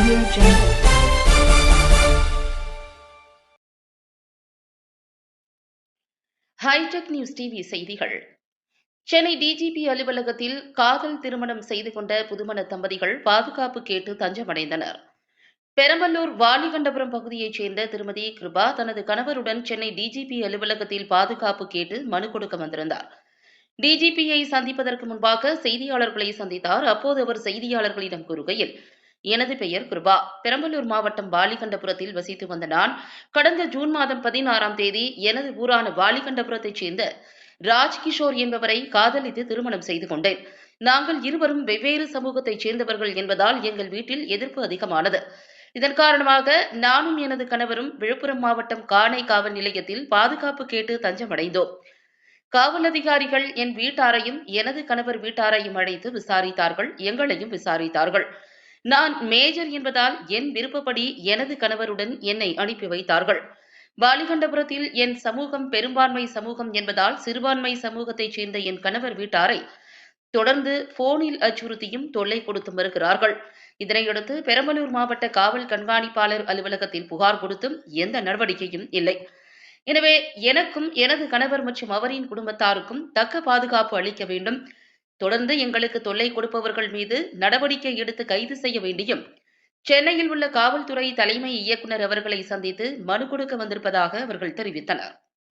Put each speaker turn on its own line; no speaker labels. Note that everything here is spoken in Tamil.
Audio Jungle.
Hi tech news TV செய்திகள். சென்னை டிஜிபி அலுவலகத்தில் காதல் திருமணம் செய்து கொண்ட புதுமண தம்பதிகள் பாதுகாப்பு கேட்டு தஞ்சமடைந்தனர். பெரம்பலூர் வாலிகண்டபுரம் பகுதியைச் சேர்ந்த திருமதி கிருபா தனது கணவருடன் சென்னை டிஜிபி அலுவலகத்தில் பாதுகாப்பு கேட்டு மனு கொடுக்க வந்திருந்தார். டிஜிபியை சந்திப்பதற்கு முன்பாக செய்தியாளர்களை சந்தித்தார். அப்போது அவர் செய்தியாளர்களிடம் கூறுகையில், எனது பெயர் கிருபா. பெரம்பலூர் மாவட்டம் வாலிகண்டபுரத்தில் வசித்து வந்த நான் கடந்த ஜூன் மாதம் 16ஆம் தேதி எனது ஊரான வாலிகண்டபுரத்தைச் சேர்ந்த ராஜ்கிஷோர் என்பவரை காதலித்து திருமணம் செய்து கொண்டேன். நாங்கள் இருவரும் வெவ்வேறு சமூகத்தைச் சேர்ந்தவர்கள் என்பதால் எங்கள் வீட்டில் எதிர்ப்பு அதிகமானது. இதன் காரணமாக நானும் எனது கணவரும் விழுப்புரம் மாவட்டம் காணை காவல் நிலையத்தில் பாதுகாப்பு கேட்டு தஞ்சமடைந்தோம். காவல் அதிகாரிகள் என் வீட்டாரையும் எனது கணவர் வீட்டாரையும் அழைத்து விசாரித்தார்கள். எங்களையும் விசாரித்தார்கள். நான் மேஜர் என்பதால் என் விருப்பப்படி எனது கணவருடன் என்னை அனுப்பி வைத்தார்கள். வாலிகண்டபுரத்தில் என் சமூகம் பெரும்பான்மை சமூகம் என்பதால் சிறுபான்மை சமூகத்தைச் சேர்ந்த என் கணவர் வீட்டாரை தொடர்ந்து போனில் அச்சுறுத்தியும் தொல்லை கொடுத்தும் வருகிறார்கள். இதனையடுத்து பெரம்பலூர் மாவட்ட காவல் கண்காணிப்பாளர் அலுவலகத்தில் புகார் கொடுத்தும் எந்த நடவடிக்கையும் இல்லை. எனவே எனக்கும் எனது கணவர் மற்றும் அவரின் குடும்பத்தாருக்கும் தக்க பாதுகாப்பு அளிக்க வேண்டும். தொடர்ந்து எங்களுக்கு தொல்லை கொடுப்பவர்கள் மீது நடவடிக்கை எடுத்து கைது செய்ய வேண்டியும் சென்னையில் உள்ள காவல்துறை தலைமை இயக்குநர் அவர்களை சந்தித்து மனு கொடுக்க வந்திருப்பதாக அவர்கள் தெரிவித்தனர்.